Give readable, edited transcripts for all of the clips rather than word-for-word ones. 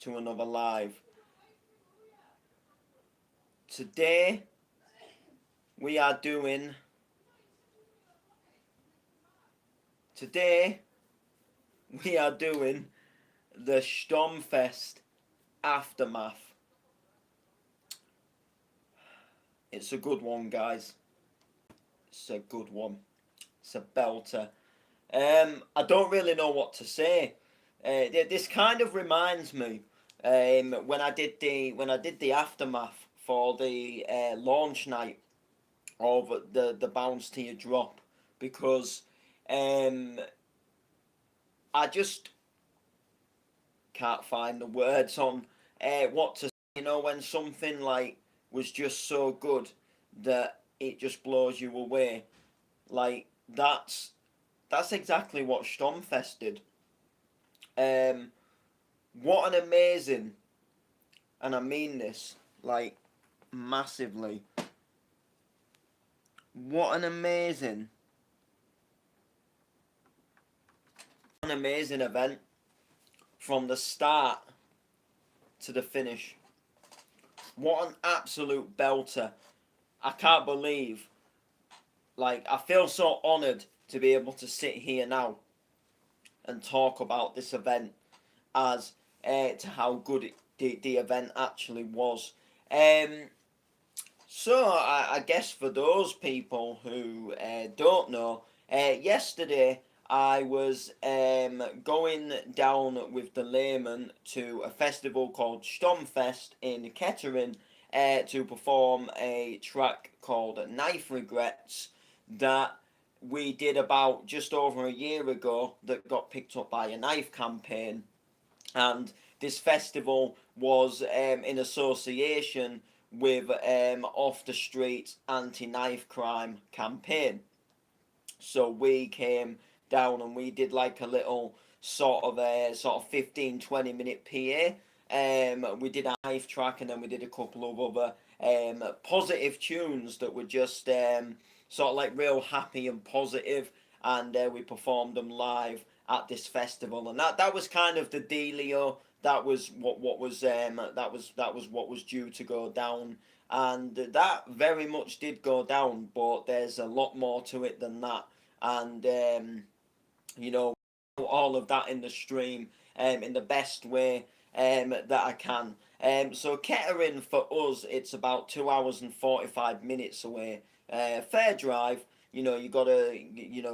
to another live. Today we are doing the Sturmfest Aftermath. It's a good one, guys. It's a good one. It's a belter. I don't really know what to say. This kind of reminds me when I did the Aftermath for the launch night of the Bounce to Your Drop, because I just can't find the words on what to say. You know, when something like was just so good that it just blows you away. Like that's exactly what Sturmfest did. What an amazing, and I mean this like massively. What an amazing event from the start to the finish. What an absolute belter. I can't believe, like, I feel so honoured to be able to sit here now and talk about this event as to how good the event actually was. So I guess for those people who don't know, yesterday I was going down with the layman to a festival called Sturmfest in Kettering to perform a track called Knife Regrets that we did about just over a year ago, that got picked up by a knife campaign. And this festival was in association with Off the Street anti-knife crime campaign. So we came down and we did like a little sort of 15-20 minute PA. We did a knife track, and then we did a couple of other positive tunes that were just sort of like real happy and positive, and we performed them live at this festival, and that was kind of the dealio. That was what was what was due to go down, and that very much did go down. But there's a lot more to it than that, and you know, all of that in the stream in the best way that I can. So Kettering for us, it's about 2 hours and 45 minutes away. Fair drive. You know, you gotta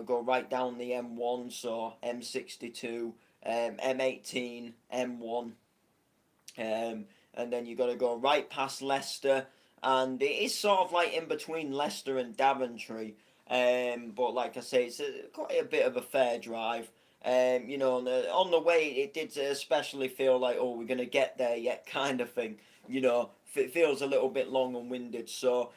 go right down the M1, so M62, M18, M1, and then you gotta go right past Leicester, and it is sort of like in between Leicester and Daventry. But like I say, it's quite a bit of a fair drive. You know, on the way, it did especially feel like, oh, we're gonna get there yet, kind of thing. You know, it feels a little bit long and winded. So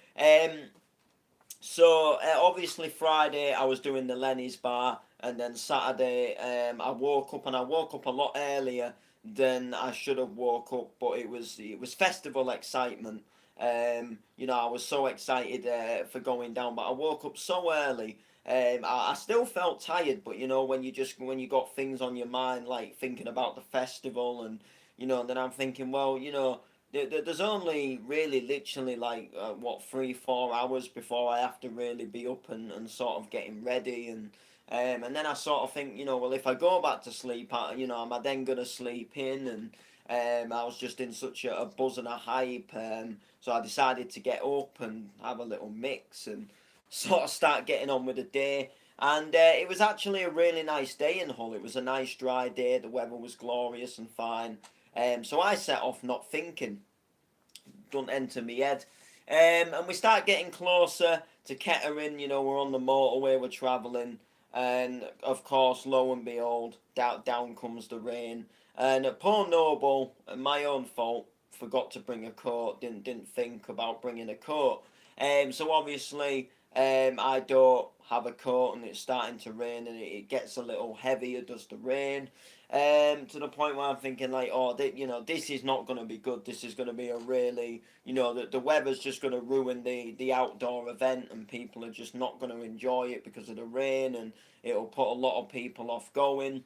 obviously Friday I was doing the Lenny's bar, and then Saturday I woke up a lot earlier than I should have woke up, but it was festival excitement. You know, I was so excited for going down, but I woke up so early. I still felt tired, but you know, when you got things on your mind, like thinking about the festival, and you know, and then I'm thinking, well, you know, there's only really literally like 3-4 hours before I have to really be up and sort of getting ready, and then I sort of think, you know, well, if I go back to sleep, you know, am I then gonna sleep in? And I was just in such a buzz and a hype, so I decided to get up and have a little mix and sort of start getting on with the day. And it was actually a really nice day in Hull. It was a nice dry day. The weather was glorious and fine. So I set off not thinking. Don't enter me head. And we start getting closer to Kettering. You know, we're on the motorway, we're travelling. And of course, lo and behold, down comes the rain. And poor Noble, my own fault, forgot to bring a coat. Didn't think about bringing a coat. So obviously, I don't have a coat, and it's starting to rain, and it gets a little heavier, does the rain. To the point where I'm thinking like, oh, you know, this is not going to be good. This is going to be a really, you know, the weather's just going to ruin the outdoor event, and people are just not going to enjoy it because of the rain, and it'll put a lot of people off going.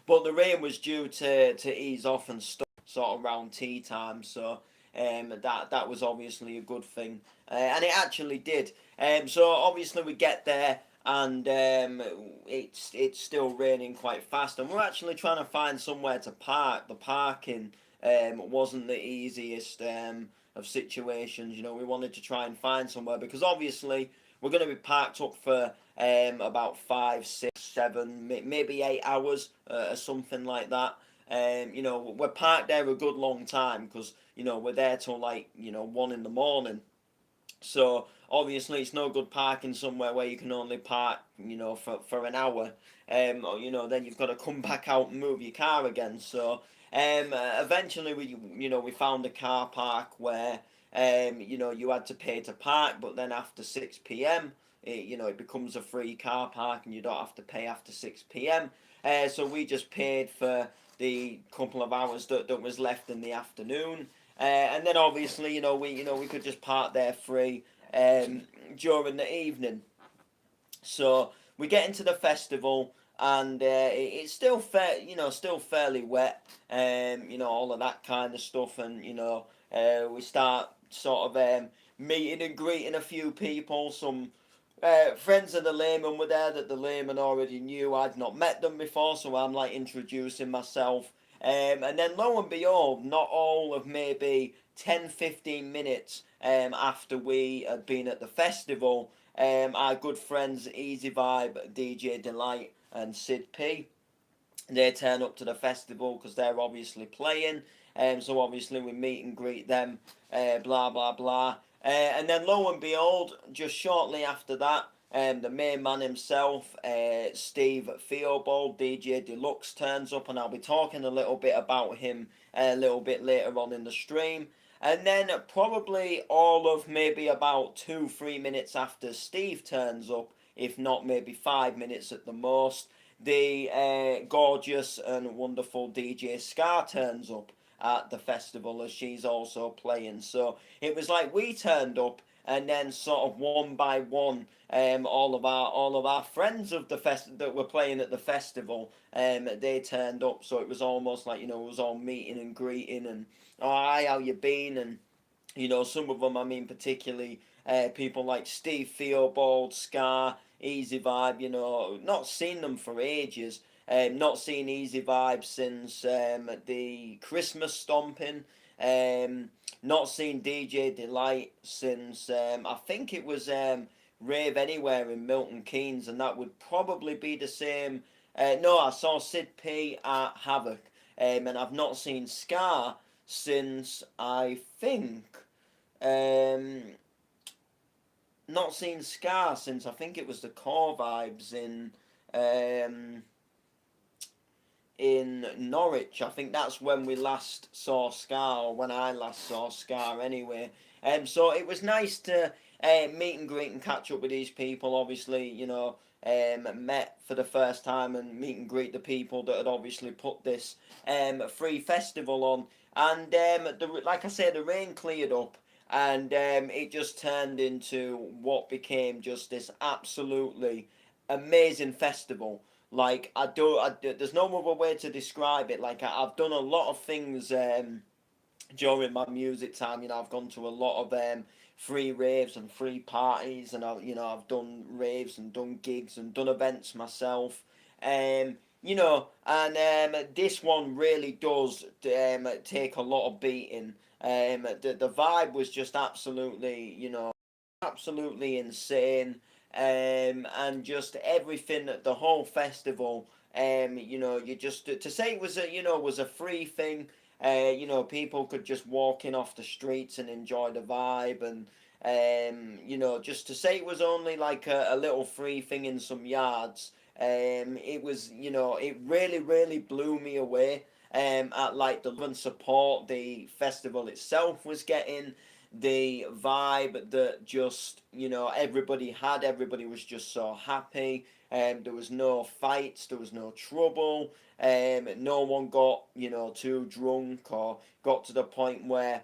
but the rain was due to ease off and stop sort of around tea time, so that was obviously a good thing, and it actually did. So obviously we get there, and it's still raining quite fast, and we're actually trying to find somewhere to park. The parking wasn't the easiest of situations. You know, we wanted to try and find somewhere because obviously we're going to be parked up for about 5, 6, 7, maybe 8 hours or something like that. You know, we're parked there a good long time because you know we're there till like 1 in the morning. So obviously it's no good parking somewhere where you can only park for an hour. Then you've got to come back out and move your car again. So eventually we found a car park where you had to pay to park, but then after 6 p.m. it becomes a free car park and you don't have to pay after 6 p.m. So we just paid for the couple of hours that was left in the afternoon. And then obviously, we could just park there free during the evening. So we get into the festival, and it's still still fairly wet, all of that kind of stuff, and we start sort of meeting and greeting a few people. Some friends of the layman were there that the layman already knew. I'd not met them before, so I'm like introducing myself. And then lo and behold, not all of maybe 10, 15 minutes after we had been at the festival, our good friends Easy Vibe, DJ Delight, and Sid P, they turn up to the festival because they're obviously playing. So obviously we meet and greet them, blah blah blah. And then lo and behold, just shortly after that, the main man himself, Steve Theobald, DJ Deluxe, turns up, and I'll be talking a little bit about him a little bit later on in the stream. And then probably all of maybe about 2, 3 minutes after Steve turns up, if not maybe 5 minutes at the most, the gorgeous and wonderful DJ Scar turns up at the festival as she's also playing. So it was like we turned up, and then sort of one by one, all of our friends of the that were playing at the festival, they turned up. So it was almost like it was all meeting and greeting and oh hi, how you been? And some of them, I mean, particularly people like Steve Theobald, Scar, Easy Vibe. Not seen them for ages. Not seen Easy Vibe since the Christmas stomping. Not seen DJ Delight since I think it was Rave Anywhere in Milton Keynes, and that would probably be the same. No, I saw Sid P at Havoc, and I've not seen Scar since I think um, not seen Scar since I think it was the Core Vibes um, in Norwich. I think that's when we last saw Scar, or when I last saw Scar anyway. So it was nice to meet and greet and catch up with these people. Obviously, met for the first time and meet and greet the people that had obviously put this free festival on. And like I said, the rain cleared up, and it just turned into what became just this absolutely amazing festival. Like there's no other way to describe it. Like I've done a lot of things during my music time. I've gone to a lot of free raves and free parties, and I've done raves and done gigs and done events myself. And this one really does take a lot of beating. The vibe was just absolutely, absolutely insane. And just everything, the whole festival. You just to say it was a free thing. People could just walk in off the streets and enjoy the vibe, and just to say it was only like a little free thing in some yards. It was, it really, really blew me away. At like the love and support the festival itself was getting, the vibe that just everybody was just so happy. There was no fights, there was no trouble. No one got too drunk or got to the point where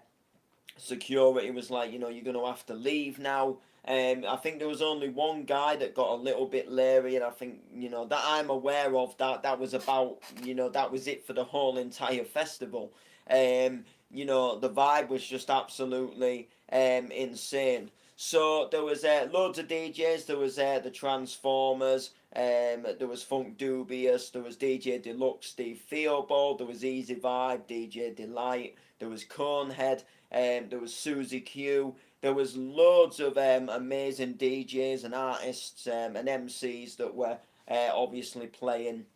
security was like, you're going to have to leave now. I think there was only one guy that got a little bit leery, and I think, that I'm aware of, that was about, that was it for the whole entire festival. The vibe was just absolutely insane. So there was loads of DJs. There was the Transformers. There was Funk Dubious. There was DJ Deluxe, Steve Theobald. There was Easy Vibe, DJ Delight. There was Conehead. There was Susie Q. There was loads of amazing DJs and artists and MCs that were obviously playing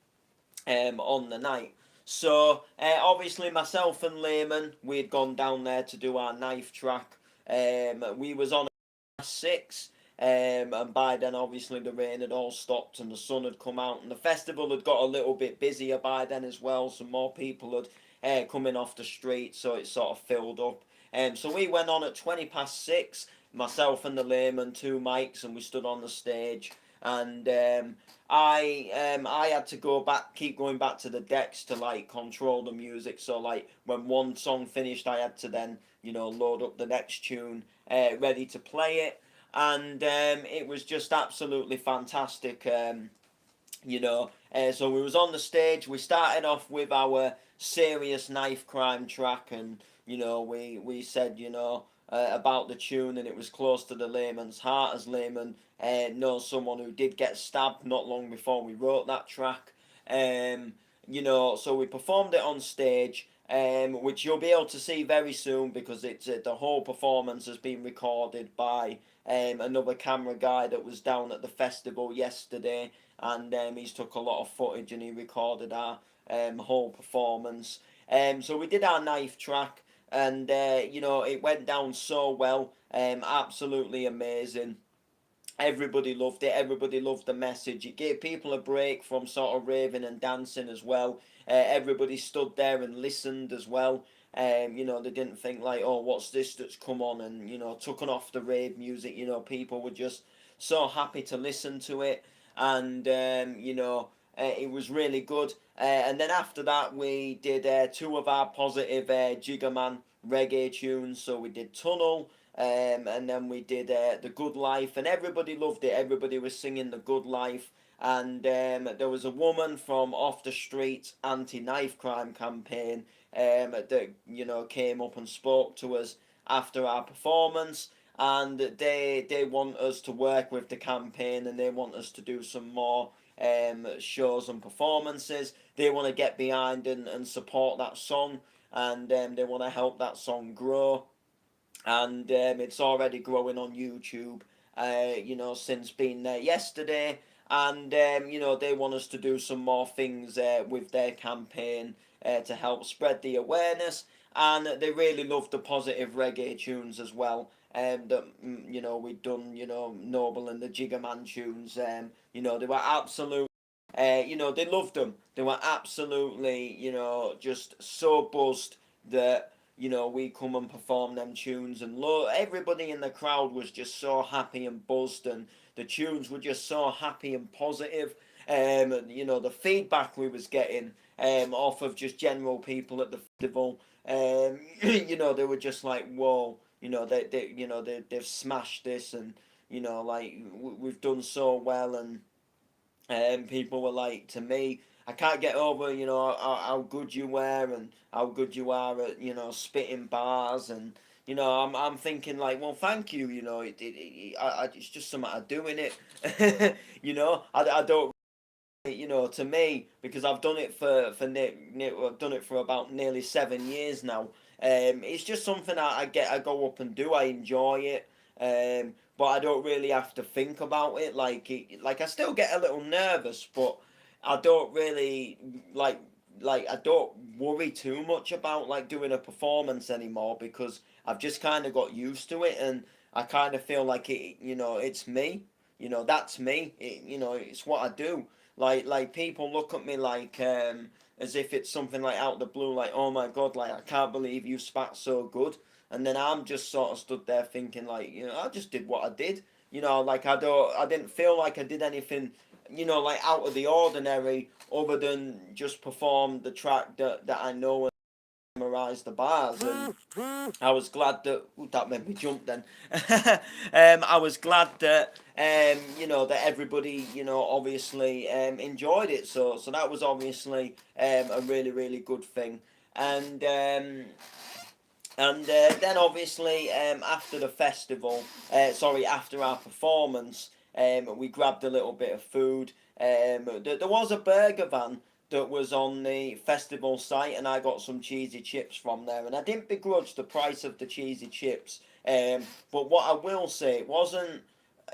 on the night. So obviously myself and Layman, we'd gone down there to do our knife track. We was on 6, and by then obviously the rain had all stopped and the sun had come out, and the festival had got a little bit busier by then as well. Some more people had come in off the street, so it sort of filled up. So we went on at 6, myself and the Layman, 2 mics, and we stood on the stage. And I had to keep going back to the decks to like control the music. So like when one song finished, I had to then load up the next tune, ready to play it, and it was just absolutely fantastic. So we was on the stage. We started off with our serious knife crime track, and we said about the tune, and it was close to the Layman's heart, as Layman knows someone who did get stabbed not long before we wrote that track. So we performed it on stage, which you'll be able to see very soon, because it's the whole performance has been recorded by another camera guy that was down at the festival yesterday, and he's took a lot of footage and he recorded our whole performance. So we did our knife track, and it went down so well, absolutely amazing. Everybody loved it. Everybody loved the message. It gave people a break from sort of raving and dancing as well. Everybody stood there and listened as well. They didn't think like, oh, what's this that's come on, and took off the rave music. People were just so happy to listen to it, and it was really good. And then after that, we did 2 of our positive Jiggerman reggae tunes. So we did Tunnel. And then we did The Good Life, and everybody loved it. Everybody was singing The Good Life, and there was a woman from Off the Street anti-knife crime campaign that came up and spoke to us after our performance, and they want us to work with the campaign, and they want us to do some more shows and performances. They want to get behind and support that song, and they want to help that song grow. And it's already growing on YouTube, since being there yesterday. And they want us to do some more things with their campaign to help spread the awareness. And they really love the positive reggae tunes as well. That we'd done, Noble and the Jiggerman tunes. They were absolute. They loved them. They were absolutely, just so buzzed that we come and perform them tunes, and everybody in the crowd was just so happy and buzzed, and the tunes were just so happy and positive. The feedback we was getting off of just general people at the festival, they were just like, whoa, they've smashed this, and we've done so well, and people were like to me, I can't get over, how good you were and how good you are at, spitting bars, and I'm thinking like, well, thank you, it's just something I do in it, I don't, to me, because I've done it I've done it for about nearly 7 years now. It's just something I go up and do. I enjoy it. But I don't really have to think about it. Like I still get a little nervous, but I don't really I don't worry too much about like doing a performance anymore, because I've just kind of got used to it, and I kind of feel like it's me. That's me. It's what I do. Like people look at me like as if it's something like out of the blue, like, oh my god, like I can't believe you spat so good. And then I'm just sort of stood there thinking like, I just did what I did. Like I didn't feel like I did anything, like out of the ordinary, other than just perform the track that I know memorise the bars, and I was glad that that made me jump. Then I was glad that that everybody obviously enjoyed it. So that was obviously a really really good thing. And then obviously after the festival, after our performance, we grabbed a little bit of food. There was a burger van that was on the festival site, and I got some cheesy chips from there. And I didn't begrudge the price of the cheesy chips. But what I will say, it wasn't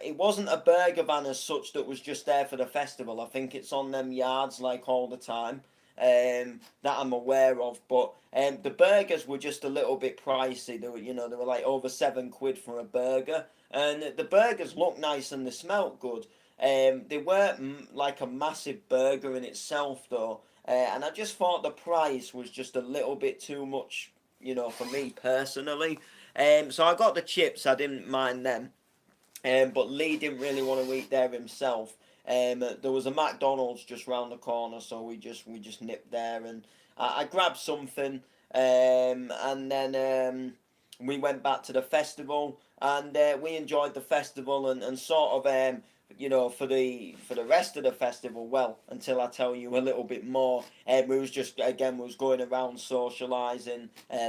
a burger van as such that was just there for the festival. I think it's on them yards like all the time, that I'm aware of. But the burgers were just a little bit pricey. They were like over £7 for a burger, and the burgers looked nice and they smelt good. They weren't like a massive burger in itself though, and I just thought the price was just a little bit too much, for me personally. So I got the chips. I didn't mind them. But Lee didn't really want to eat there himself. There was a McDonald's just round the corner, so we just nipped there, and I grabbed something, and then we went back to the festival, and we enjoyed the festival, and sort of for the rest of the festival, well, until I tell you a little bit more, we was going around socialising.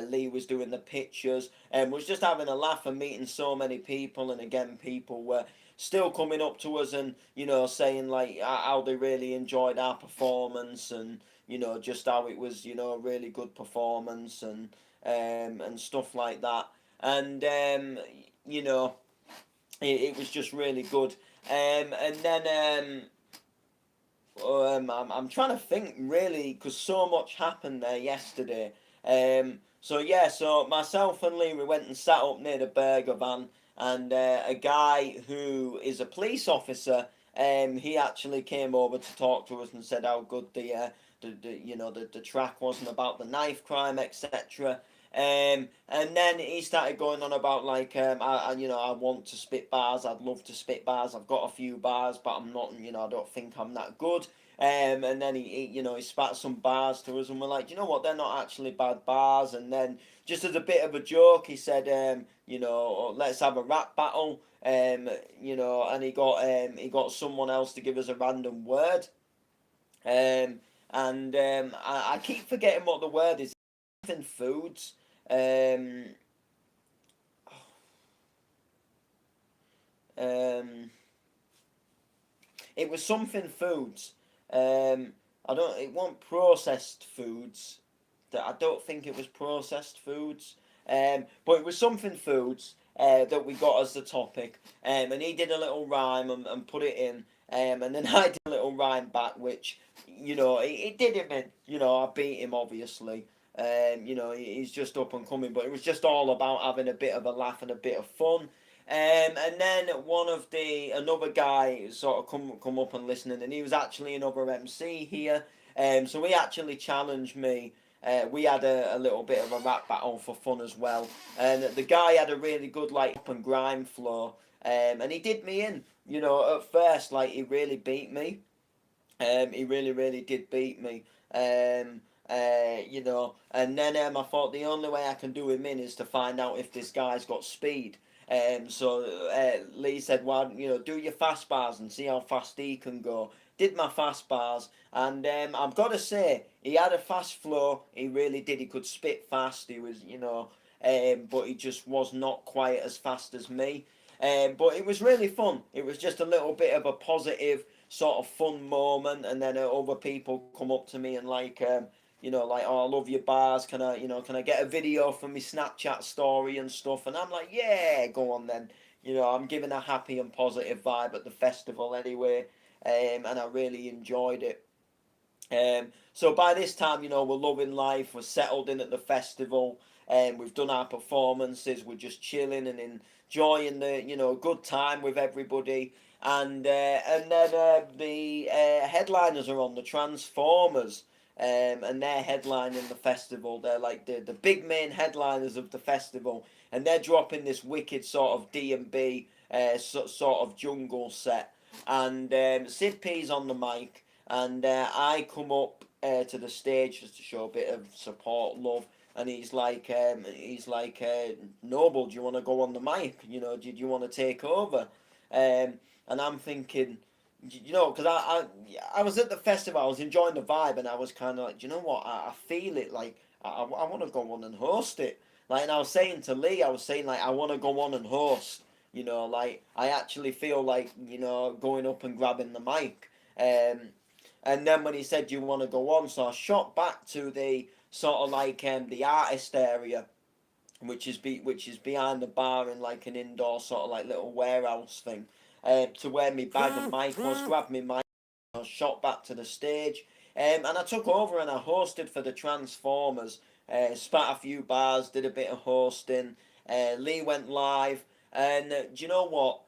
Lee was doing the pictures, and was just having a laugh and meeting so many people. And again, people were still coming up to us and saying like how they really enjoyed our performance, and just how it was a really good performance, and stuff like that. And it was just really good. And then I'm trying to think really, because so much happened there yesterday. So myself and Lee, we went and sat up near the burger van, and a guy who is a police officer, he actually came over to talk to us and said how good the track wasn't about the knife crime, etc. And then he started going on about like I want to spit bars. I'd love to spit bars. I've got a few bars, but I'm not. I don't think I'm that good. And then he spat some bars to us, and we're like, you know what? They're not actually bad bars. And then just as a bit of a joke, he said, let's have a rap battle. And he got someone else to give us a random word. I keep forgetting what the word is. Something foods. Um, um, it was something foods. It wasn't processed foods. I don't think it was processed foods. But it was something foods that we got as the topic. And he did a little rhyme and put it in. And then I did a little rhyme back, which, it did him in. I beat him, obviously. He's just up and coming, but it was just all about having a bit of a laugh and a bit of fun. And then another guy sort of come up and listening, and he was actually another MC here. So he actually challenged me. We had a little bit of a rap battle for fun as well, and the guy had a really good like up and grime flow, and he did me in. At first, like he really beat me. He really really did beat me. And then I thought the only way I can do him in is to find out if this guy's got speed. So Lee said, "Well, do your fast bars and see how fast he can go." Did my fast bars, and I've got to say, he had a fast flow. He really did. He could spit fast. He was, but he just was not quite as fast as me. But it was really fun. It was just a little bit of a positive sort of fun moment, and then other people come up to me and like, oh, I love your bars. Can I get a video from my Snapchat story and stuff? And I'm like, yeah, go on then. I'm giving a happy and positive vibe at the festival anyway, and I really enjoyed it. So by this time, we're loving life. We're settled in at the festival, and we've done our performances. We're just chilling and enjoying the good time with everybody. And then the headliners are on, the Transformers. And they're headlining the festival. They're like the big main headliners of the festival, and they're dropping this wicked sort of D&B sort of jungle set. And Sid P's on the mic, and I come up to the stage just to show a bit of support, love and he's like, Noble, do you want to go on the mic? You know, do you want to take over? And I'm thinking, you know, because I was at the festival, I was enjoying the vibe, and I was kind of like, do you know what? I feel it, like I want to go on and host it. Like, and I was saying to Lee, I was saying like I want to go on and host. You know, like I actually feel like, you know, going up and grabbing the mic. And then when he said, "Do you want to go on?" So I shot back to the sort of like the artist area, which is behind the bar in like an indoor sort of like little warehouse thing, to where my bag and mic was. Grabbed my mic, I shot back to the stage, and I took over and I hosted for the Transformers. Spat a few bars, did a bit of hosting. Lee went live, and do you know what?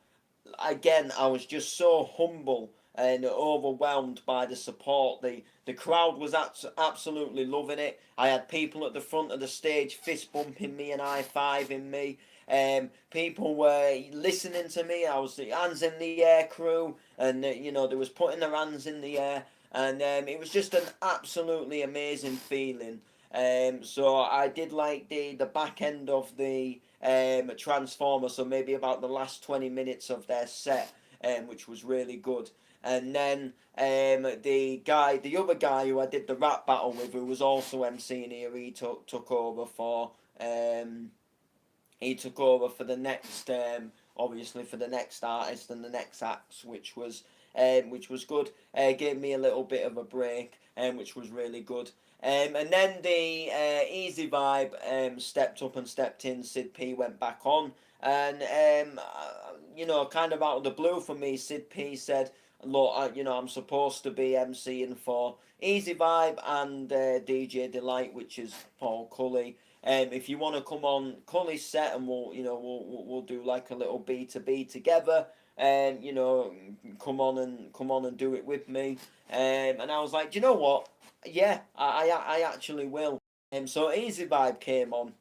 Again, I was just so humble and overwhelmed by the support. The crowd was absolutely loving it. I had people at the front of the stage fist bumping me and high fiving me. People were listening to me. I was the hands in the air crew, and you know, they was putting their hands in the air, and it was just an absolutely amazing feeling. So I did like the back end of the Transformer, so maybe about the last 20 minutes of their set, which was really good. And then the other guy who I did the rap battle with, who was also MCing here, took over for the next, obviously for the next artist and the next acts, which was good. Gave me a little bit of a break, which was really good. And then the Easy Vibe stepped up and stepped in. Sid P went back on, and you know, kind of out of the blue for me, Sid P said, "Look, you know, I'm supposed to be MCing for Easy Vibe and DJ Delight, which is Paul Cully. If you want to come on Cully's set, and we'll do like a little B2B together, and you know, come on and do it with me." And I was like, do you know what? Yeah, I actually will. So Easy Vibe came on,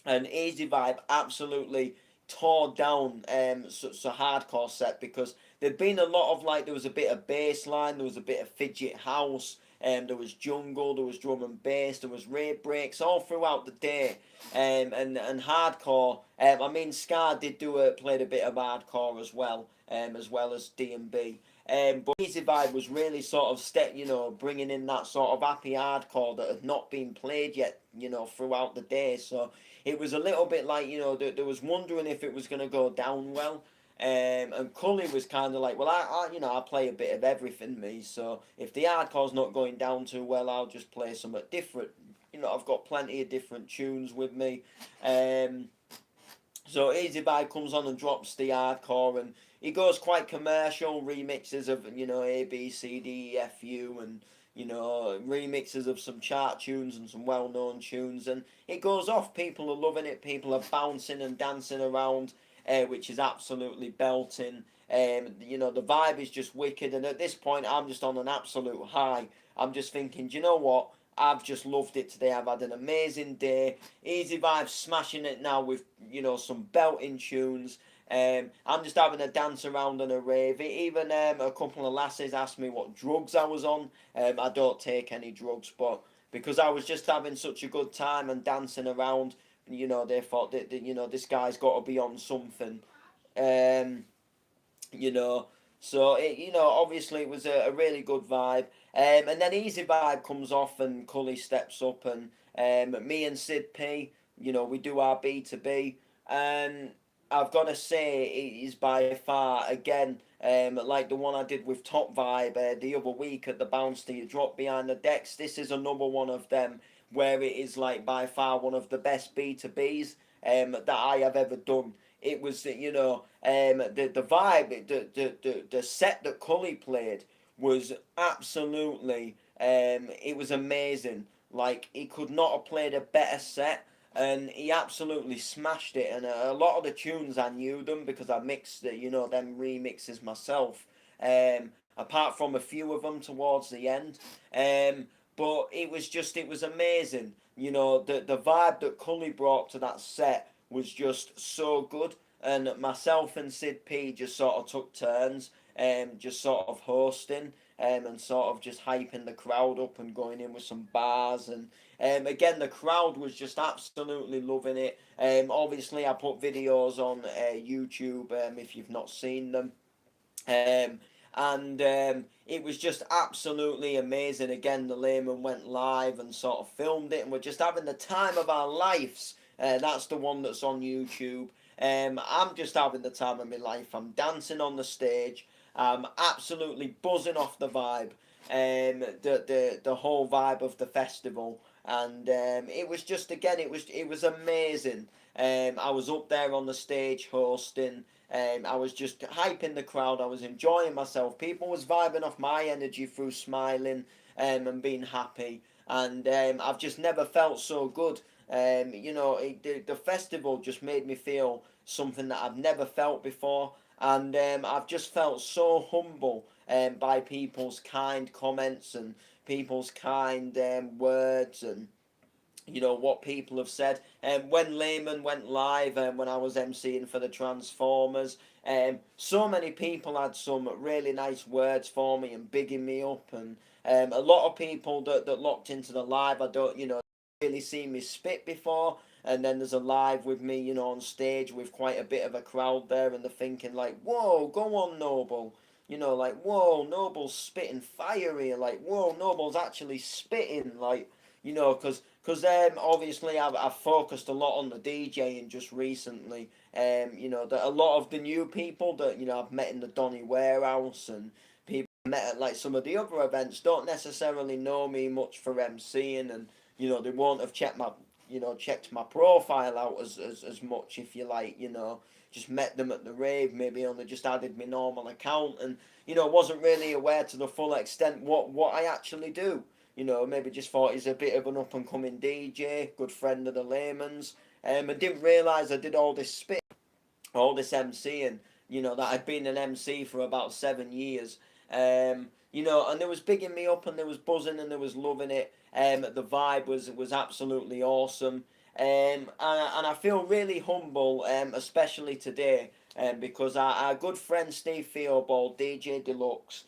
and Easy Vibe absolutely tore down such a hardcore set, because there'd been a lot of like, there was a bit of bass line, there was a bit of fidget house, there was jungle, there was drum and bass, there was rave breaks all throughout the day, and hardcore. I mean, Scar did played a bit of hardcore as well as D&B. But Easy Vibe was really sort of bringing in that sort of happy hardcore that had not been played yet, you know, throughout the day. So it was a little bit like, you know, there was wondering if it was going to go down well. And Cully was kind of like, well, I play a bit of everything, me. So if the hardcore's not going down too well, I'll just play something different. You know, I've got plenty of different tunes with me. So Easy Vibe comes on and drops the hardcore, and he goes quite commercial, remixes of, you know, A, B, C, D, E, F, U, and, you know, remixes of some chart tunes and some well-known tunes, and it goes off. People are loving it, people are bouncing and dancing around, which is absolutely belting. You know, the vibe is just wicked, and at this point I'm just on an absolute high. I'm just thinking, do you know what? I've just loved it today. I've had an amazing day. Easy Vibe smashing it now with, you know, some belting tunes. I'm just having a dance around and a rave. Even a couple of lasses asked me what drugs I was on. I don't take any drugs, but because I was just having such a good time and dancing around, you know, they thought that you know, this guy's got to be on something. Um, you know. So you know, obviously it was a really good vibe. And then Easy Vibe comes off and Cully steps up, and me and Sid P, you know, we do our B2B, and I've got to say it is by far, again, like the one I did with Top Vibe the other week at the Bounce to You Drop Behind the Decks. This is another one of them where it is like by far one of the best B2Bs that I have ever done. It was, you know, the vibe, the set that Cully played was absolutely, it was amazing. Like, he could not have played a better set, and he absolutely smashed it. And a lot of the tunes I knew them because I mixed, you know, them remixes myself. Apart from a few of them towards the end. But it was amazing. You know, the vibe that Cully brought to that set was just so good, and myself and Sid P just sort of took turns, just sort of hosting, and sort of just hyping the crowd up and going in with some bars, and Again, the crowd was just absolutely loving it. Obviously, I put videos on YouTube if you've not seen them. Um, and it was just absolutely amazing. Again, the layman went live and sort of filmed it, and we're just having the time of our lives. That's the one that's on YouTube. I'm just having the time of my life. I'm dancing on the stage. I'm absolutely buzzing off the vibe, the whole vibe of the festival, and it was just again, it was amazing. I was up there on the stage hosting. I was just hyping the crowd. I was enjoying myself. People was vibing off my energy through smiling and being happy. And I've just never felt so good. The festival just made me feel something that I've never felt before. And I've just felt so humble by people's kind comments and people's kind words and what people have said. When Layman went live, when I was emceeing for the Transformers, so many people had some really nice words for me and bigging me up, and a lot of people that locked into the live, I don't really seen me spit before. And then there's a live with me, on stage with quite a bit of a crowd there, and they're thinking like, "Whoa, go on, Noble." Like, "Whoa, Noble's spitting fire here." Like, "Whoa, Noble's actually spitting." Like, because obviously I've focused a lot on the DJing just recently. That a lot of the new people that I've met in the Donny Warehouse and people I met at like some of the other events don't necessarily know me much for MCing, and they won't have checked my profile out as much, if you like. Just met them at the rave, maybe only just added my normal account, and wasn't really aware to the full extent what I actually do. Maybe just thought he's a bit of an up and coming DJ, good friend of the layman's, and didn't realise I did all this spit, all this MCing, that I'd been an MC for about 7 years. And they was bigging me up and they was buzzing and they was loving it. The vibe was absolutely awesome. And I feel really humble, especially today, because our good friend Steve Theobald, DJ Deluxe,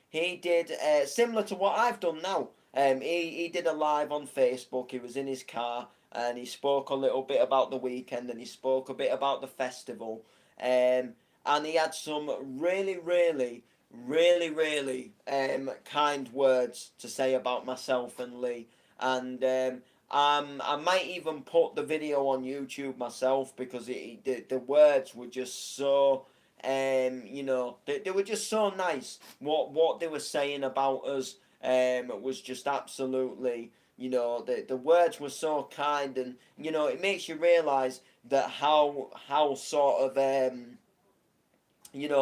he did similar to what I've done now. He did a live on Facebook. He was in his car and he spoke a little bit about the weekend and he spoke a bit about the festival. And he had some really, really, really, really kind words to say about myself and Lee. And I might even put the video on YouTube myself because the words were just so they were just so nice. What they were saying about us was just absolutely, the words were so kind, and it makes you realise that how sort of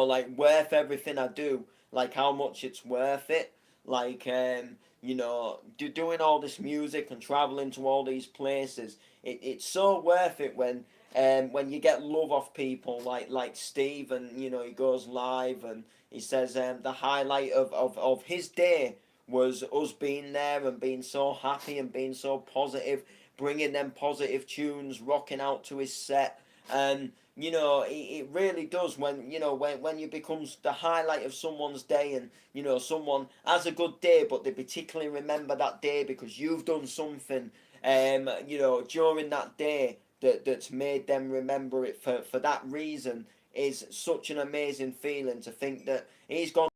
like worth everything I do, like how much it's worth it. Like doing all this music and traveling to all these places, it's so worth it when you get love off people like Steve, and he goes live and he says the highlight of his day was us being there and being so happy and being so positive, bringing them positive tunes, rocking out to his set. And it really does when you becomes the highlight of someone's day, and someone has a good day but they particularly remember that day because you've done something during that day that's made them remember it for that reason, is such an amazing feeling to think that he's gone,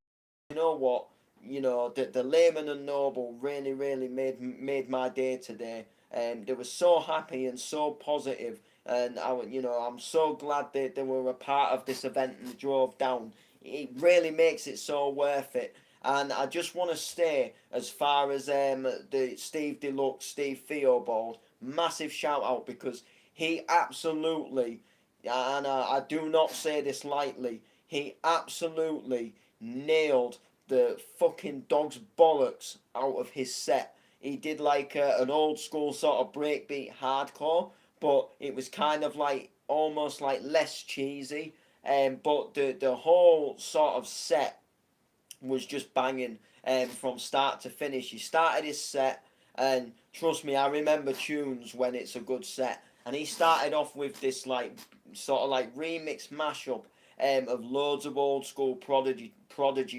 you know what, the layman and noble really, really made my day today. They were so happy and so positive, and I'm so glad that they were a part of this event and drove down. It really makes it so worth it. And I just want to stay as far as the Steve Deluxe, Steve Theobald, massive shout out, because he absolutely, and I do not say this lightly, he absolutely nailed the fucking dog's bollocks out of his set. He did like an old school sort of breakbeat hardcore, but it was kind of like almost like less cheesy. But the whole sort of set was just banging from start to finish. He started his set, and trust me, I remember tunes when it's a good set. And he started off with this like sort of like remix mashup of loads of old school Prodigy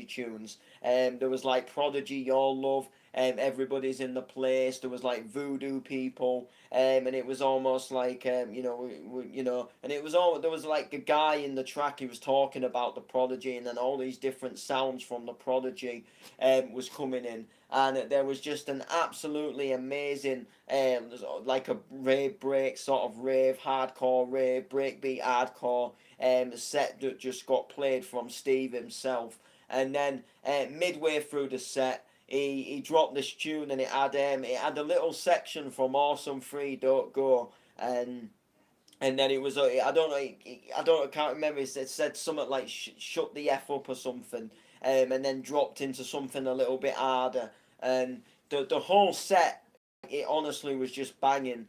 tunes. There was like Prodigy, Your Love. everybody's in the place. There was like voodoo people, and it was almost like and it was all there was like a guy in the track. He was talking about the Prodigy, and then all these different sounds from the Prodigy was coming in, and there was just an absolutely amazing like a rave break sort of rave, hardcore rave, breakbeat hardcore set that just got played from Steve himself. And then midway through the set, he dropped this tune, and it had a little section from Awesome 3 Don't Go, and then it was I can't remember, it said something like shut the F up or something, and then dropped into something a little bit harder, and the whole set, it honestly was just banging,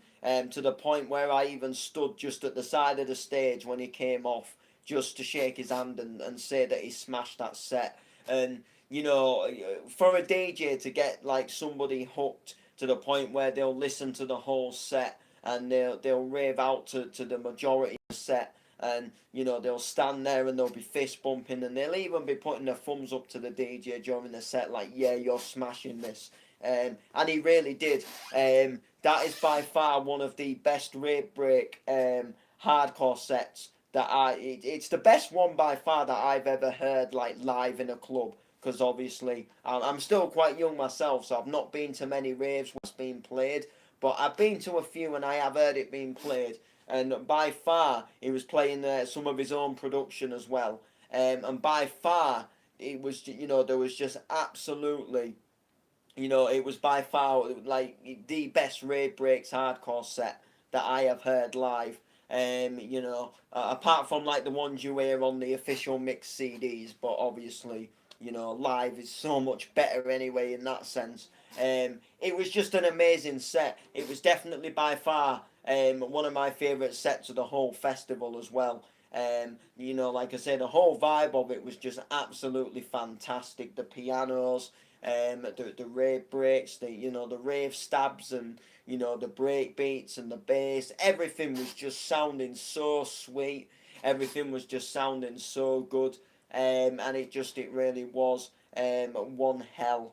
to the point where I even stood just at the side of the stage when he came off, just to shake his hand and say that he smashed that set. And for a DJ to get like somebody hooked to the point where they'll listen to the whole set, and they'll rave out to the majority of the set, and they'll stand there and they'll be fist bumping, and they'll even be putting their thumbs up to the DJ during the set, like, yeah, you're smashing this. And he really did. That is by far one of the best rave break hardcore sets it's the best one by far that I've ever heard like live in a club, because obviously I'm still quite young myself, so I've not been to many raves where it's been played, but I've been to a few and I have heard it being played, and by far he was playing some of his own production as well, and by far it was there was just absolutely it was by far like the best rave breaks hardcore set that I have heard live. Apart from like the ones you hear on the official mix CDs, but obviously, live is so much better anyway in that sense. It was just an amazing set. It was definitely by far one of my favourite sets of the whole festival as well. Like I said, the whole vibe of it was just absolutely fantastic. The pianos, the rave breaks, the rave stabs, and the break beats and the bass. Everything was just sounding so sweet. Everything was just sounding so good. And it really was one hell.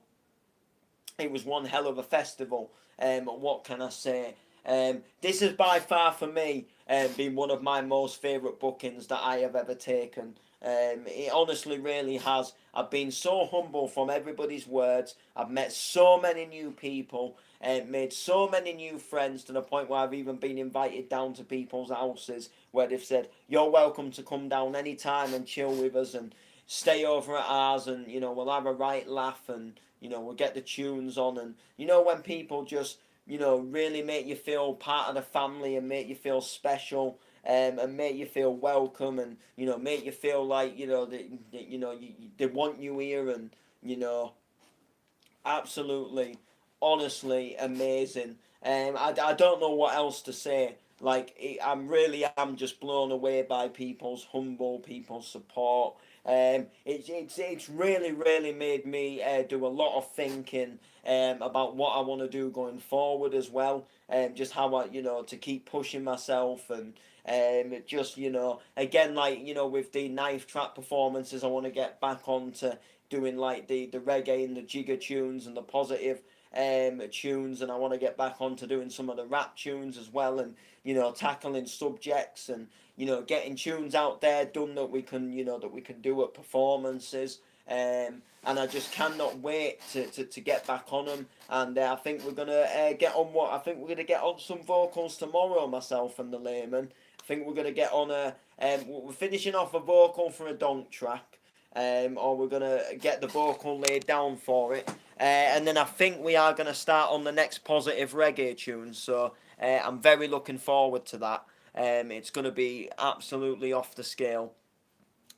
It was one hell of a festival. What can I say? This has by far for me been one of my most favourite bookings that I have ever taken. It honestly really has. I've been so humble from everybody's words. I've met so many new people and made so many new friends, to the point where I've even been invited down to people's houses where they've said, you're welcome to come down anytime and chill with us and stay over at ours, and we'll have a right laugh, and we'll get the tunes on, and when people just really make you feel part of the family and make you feel special, and make you feel welcome, and make you feel like they want you here, and absolutely, honestly amazing. I don't know what else to say. Like I'm just blown away by people's support. It's really made me do a lot of thinking about what I want to do going forward as well, just how I to keep pushing myself, and just again, like with the knife track performances, I want to get back onto doing like the reggae and the jigger tunes and the positive tunes, and I want to get back onto doing some of the rap tunes as well, and tackling subjects, and getting tunes out there done that we can do at performances, and I just cannot wait to get back on them, and I think we're gonna get on some vocals tomorrow, myself and the Layman. I think we're gonna get on we're finishing off a vocal for a donk track, or we're gonna get the vocal laid down for it, and then I think we are gonna start on the next positive reggae tune. So I'm very looking forward to that. It's gonna be absolutely off the scale.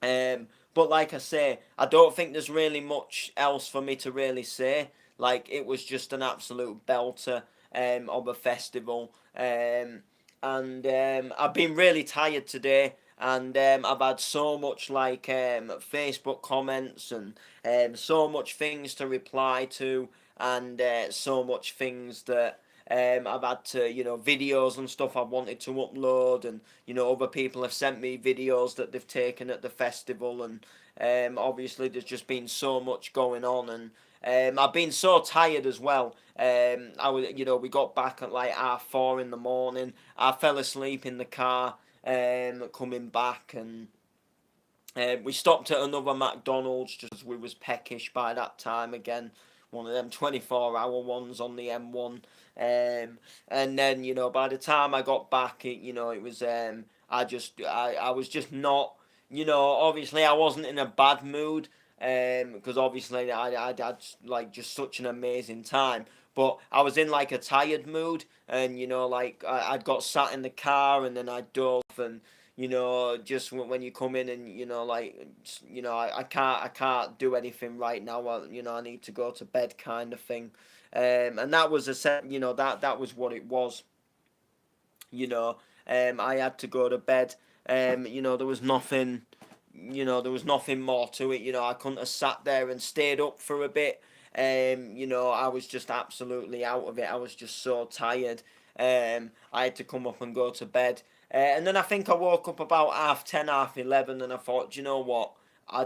But like I say, I don't think there's really much else for me to really say. Like, it was just an absolute belter of a festival. And I've been really tired today, and I've had so much Facebook comments, and so much things to reply to, and so much things that I've had to, videos and stuff I've wanted to upload, and other people have sent me videos that they've taken at the festival, and obviously there's just been so much going on, and I've been so tired as well. We got back at like 4:30 in the morning. I fell asleep in the car, coming back, and we stopped at another McDonald's just as we was peckish by that time again. One of them 24-hour ones on the M1. And then, by the time I got back, it was, I was just not, obviously I wasn't in a bad mood, because obviously I'd had like just such an amazing time. But I was in like a tired mood, and like I'd got sat in the car, and then I'd dove, and just when you come in, and like I can't do anything right now. I need to go to bed, kind of thing. And that was that was what it was. I had to go to bed. There was nothing. There was nothing more to it. I couldn't have sat there and stayed up for a bit. I was just absolutely out of it. I was just so tired. I had to come up and go to bed. And then I think I woke up about 10:30, 11, and I thought, do you know what? I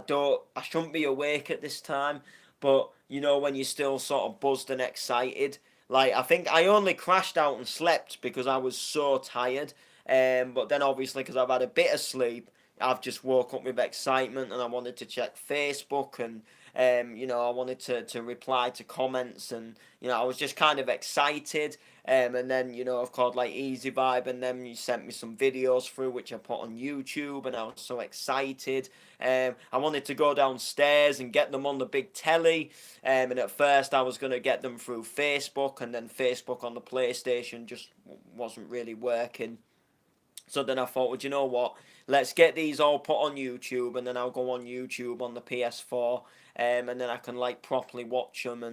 shouldn't be awake at this time. But when you're still sort of buzzed and excited, like I think I only crashed out and slept because I was so tired. But then obviously because I've had a bit of sleep, I've just woke up with excitement, and I wanted to check Facebook, and I wanted to reply to comments, and I was just kind of excited. And then of course, like Easy Vibe, and then you sent me some videos through which I put on YouTube, and I was so excited. I wanted to go downstairs and get them on the big telly, and at first I was going to get them through Facebook, and then Facebook on the PlayStation just wasn't really working. So then I thought, well, you know what? Let's get these all put on YouTube, and then I'll go on YouTube on the PS4, and then I can like properly watch them,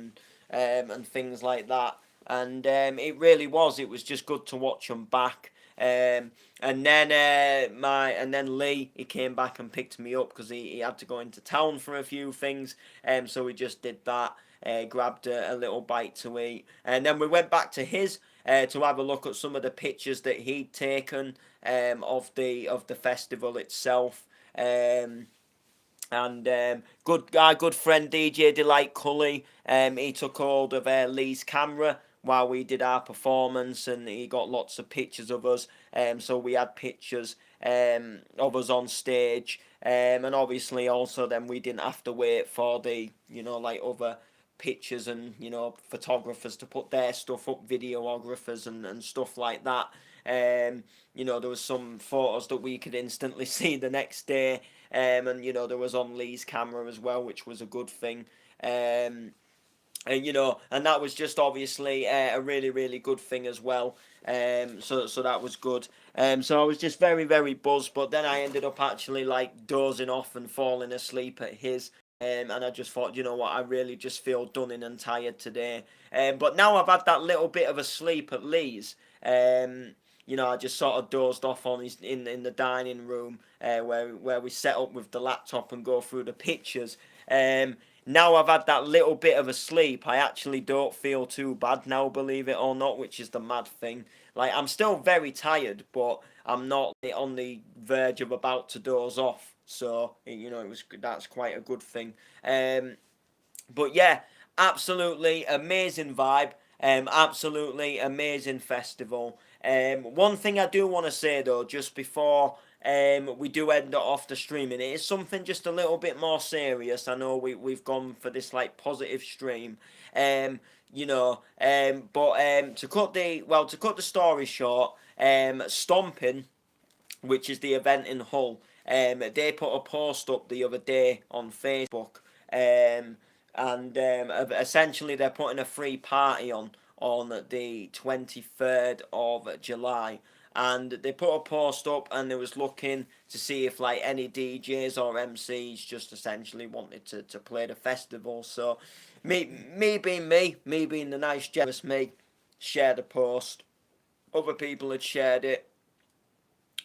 and things like that. And it was just good to watch them back. And then Lee, he came back and picked me up because he had to go into town for a few things. So we just did that. Grabbed a little bite to eat, and then we went back to his to have a look at some of the pictures that he'd taken, of the festival itself. And good friend DJ Delight Cully, he took hold of Lee's camera while we did our performance, and he got lots of pictures of us. So we had pictures of us on stage, and obviously also then we didn't have to wait for the like other pictures and photographers to put their stuff up, videographers and stuff like that. There was some photos that we could instantly see the next day, and there was on Lee's camera as well, which was a good thing. And that was just obviously a really, really good thing as well. So that was good. So I was just very, very buzzed, but then I ended up actually like dozing off and falling asleep at his. And I just thought, you know what, I really just feel done in and tired today. But now I've had that little bit of a sleep at Lee's. I just sort of dozed off on his in the dining room, where we set up with the laptop and go through the pictures. Now I've had that little bit of a sleep, I actually don't feel too bad now, believe it or not, which is the mad thing. Like, I'm still very tired, but I'm not on the verge of about to doze off. So, that's quite a good thing. But yeah, absolutely amazing vibe. Absolutely amazing festival. One thing I do want to say though, just before we do end off the streaming, it is something just a little bit more serious. I know we've gone for this like positive stream. But to cut the story short, Stomping, which is the event in Hull, they put a post up the other day on Facebook, and essentially they're putting a free party on the 23rd of July. And they put a post up, and they was looking to see if like any DJs or MCs just essentially wanted to play the festival. So me being the nice generous me, shared the post. Other people had shared it.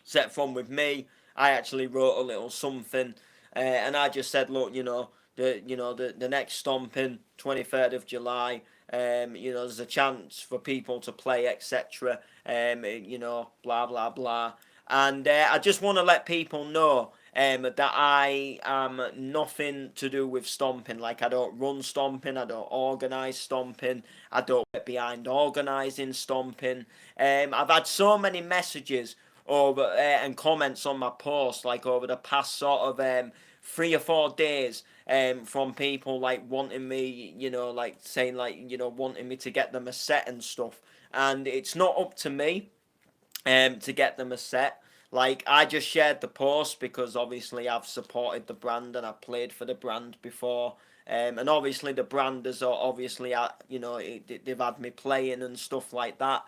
Set fun with me. I actually wrote a little something, and I just said, look, the next Stomping, 23rd of July. There's a chance for people to play, etc. Blah blah blah. And I just want to let people know that I am nothing to do with stomping. Like, I don't run stomping, I don't organise stomping, I don't get behind organising stomping. I've had so many messages over and comments on my post, like over the past sort of 3 or 4 days, from people like wanting me, like saying like, wanting me to get them a set and stuff. And it's not up to me to get them a set. Like, I just shared the post because obviously I've supported the brand and I've played for the brand before. And obviously the brand has obviously, they've had me playing and stuff like that.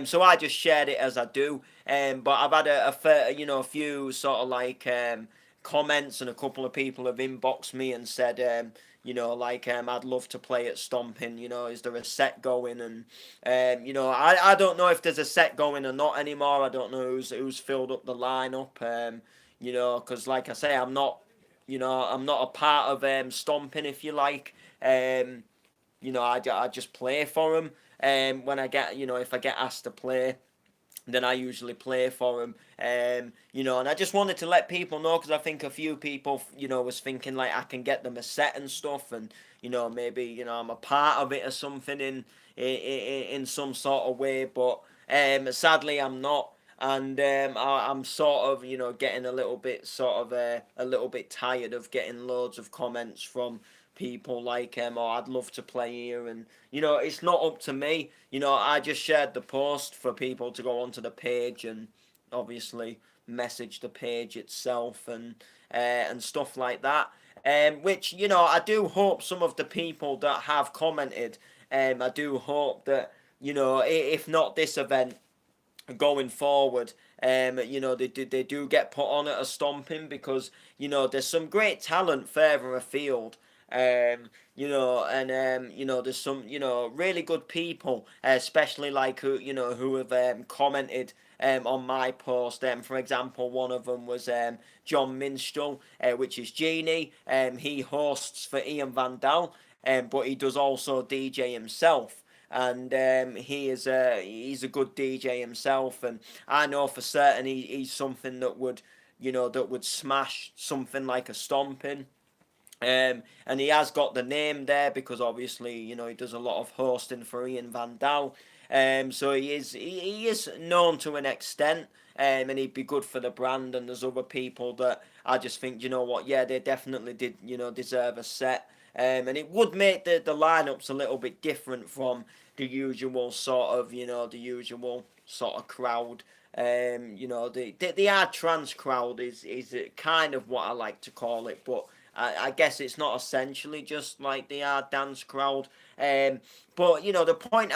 So I just shared it as I do. But I've had a few sort of like comments, and a couple of people have inboxed me and said, I'd love to play at Stomping. Is there a set going? And I don't know if there's a set going or not anymore. I don't know who's filled up the lineup. Because like I say, I'm not a part of Stomping, if you like. I just play for them. When I get, if I get asked to play, then I usually play for him. And I just wanted to let people know, because I think a few people, was thinking like I can get them a set and stuff, and maybe I'm a part of it or something in some sort of way, but sadly I'm not. And I'm sort of getting a little bit a little bit tired of getting loads of comments from people like oh, I'd love to play here, and it's not up to me. I just shared the post for people to go onto the page and obviously message the page itself and stuff like that. Which I do hope some of the people that have commented, I do hope that if not this event, going forward, they do get put on at a Stomping, because there's some great talent further afield. There's some really good people, especially like who have commented on my post. For example, one of them was John Minstrel, which is Genie. He hosts for Ian Vandal, but he does also DJ himself. And he's a good DJ himself, and I know for certain he's something that would smash something like a Stomping. And he has got the name there because obviously he does a lot of hosting for Ian Vandal. So he is known to an extent, and he'd be good for the brand. And there's other people that I just think, what, yeah, they definitely did deserve a set. And it would make the lineups a little bit different from the usual sort of crowd. The hard trance crowd is kind of what I like to call it, but I guess it's not essentially just like the hard dance crowd. But the point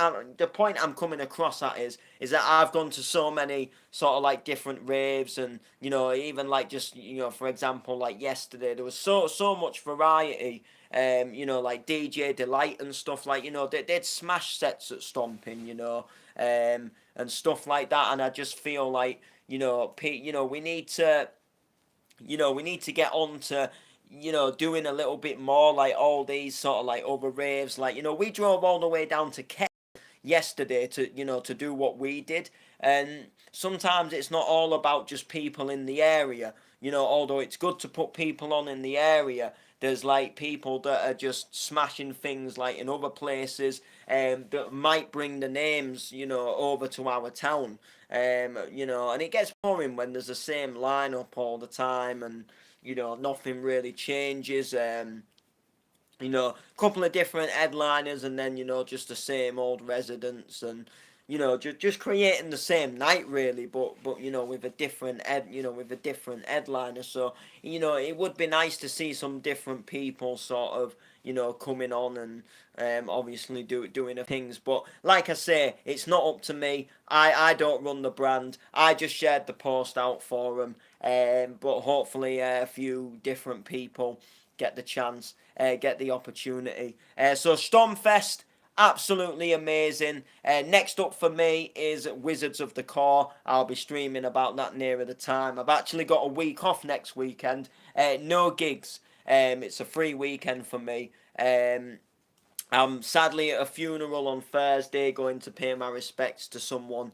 I'm coming across at is that I've gone to so many sort of like different raves, and even like just for example, like yesterday there was so much variety. Like DJ Delight and stuff, like they'd smash sets at Stomping, and stuff like that. And I just feel like we need to get on to doing a little bit more like all these sort of like other raves. Like we drove all the way down to Kent yesterday to do what we did, and sometimes it's not all about just people in the area. Although it's good to put people on in the area, there's like people that are just smashing things like in other places, that might bring the names over to our town. And it gets boring when there's the same lineup all the time, and nothing really changes. A couple of different headliners, and then just the same old residents, and just creating the same night really, but with a different headliner. So it would be nice to see some different people sort of coming on and obviously doing things. But like I say, it's not up to me. I don't run the brand. I just shared the post out for them. But hopefully a few different people get the chance, get the opportunity. So Stormfest, absolutely amazing. Next up for me is Wizards of the Core. I'll be streaming about that nearer the time. I've actually got a week off next weekend. No gigs. It's a free weekend for me. I'm sadly at a funeral on Thursday, going to pay my respects to someone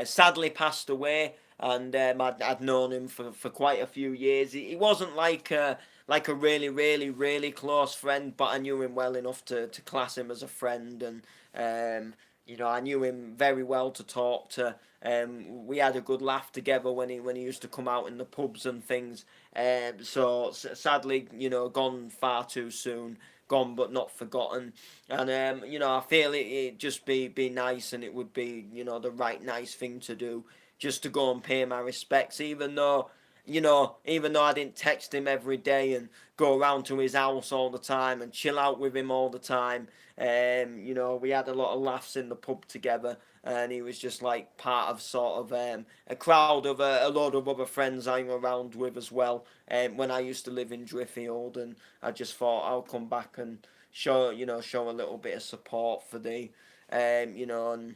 sadly passed away. and I'd known him for quite a few years. He wasn't like a really, really, really close friend, but I knew him well enough to class him as a friend, and I knew him very well to talk to. We had a good laugh together when he used to come out in the pubs and things. So sadly, gone far too soon, gone but not forgotten. And I feel it'd just be nice, and it would be the right nice thing to do, just to go and pay my respects, even though I didn't text him every day and go around to his house all the time and chill out with him all the time. We had a lot of laughs in the pub together, and he was just like part of sort of a crowd of a load of other friends I hung around with as well. When I used to live in Driffield, and I just thought I'll come back and show a little bit of support for and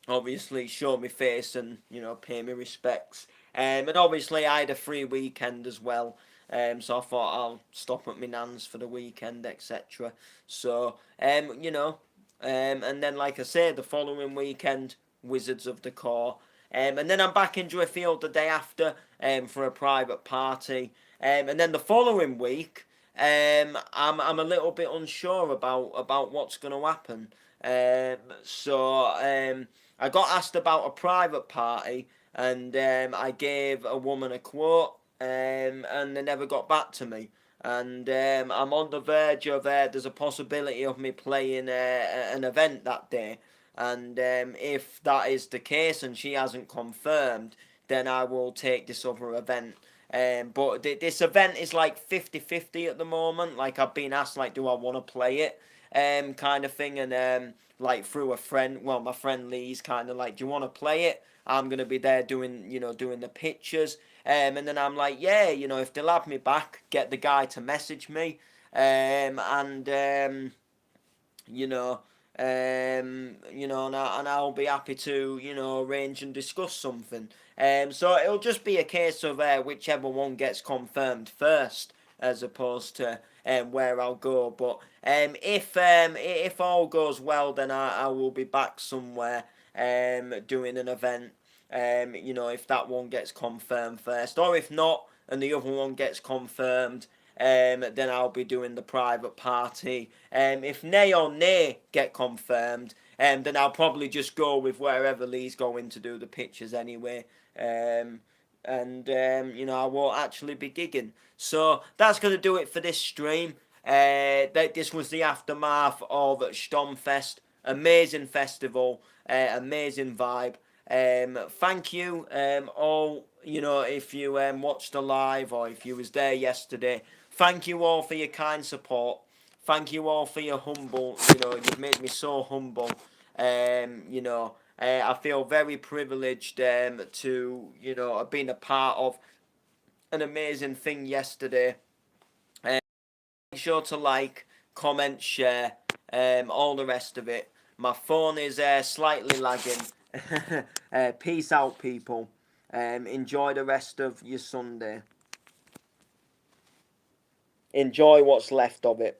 obviously show my face and pay me respects. And obviously I had a free weekend as well. So I thought I'll stop at my nan's for the weekend, etc. So and then like I say, the following weekend, Wizards of the Core. And then I'm back in Driffield the day after for a private party. And then the following week, I'm a little bit unsure about what's going to happen. So I got asked about a private party, and I gave a woman a quote, and they never got back to me. And I'm on the verge of there's a possibility of me playing an event that day. And if that is the case and she hasn't confirmed, then I will take this other event. But this event is like 50-50 at the moment. Like, I've been asked, like, do I want to play it? Kind of thing. And like, through a friend, well, my friend Lee's kind of like, do you want to play it? I'm going to be there doing the pictures. And then I'm like, yeah, if they'll have me back, get the guy to message me. And and I'll be happy to, arrange and discuss something. So it'll just be a case of whichever one gets confirmed first, as opposed to where I'll go. But if all goes well, then I will be back somewhere doing an event. If that one gets confirmed first, or if not, and the other one gets confirmed, then I'll be doing the private party. If nay or nay get confirmed, then I'll probably just go with wherever Lee's going to do the pictures anyway. I won't actually be gigging. So that's going to do it for this stream. This was the aftermath of Sturmfest. Amazing festival, amazing vibe. Thank you all, if you watched the live or if you was there yesterday. Thank you all for your kind support. Thank you all for your humble, you've made me so humble. I feel very privileged to, have been a part of an amazing thing yesterday. Make sure to like, comment, share, all the rest of it. My phone is slightly lagging. Peace out, people. Enjoy the rest of your Sunday. Enjoy what's left of it.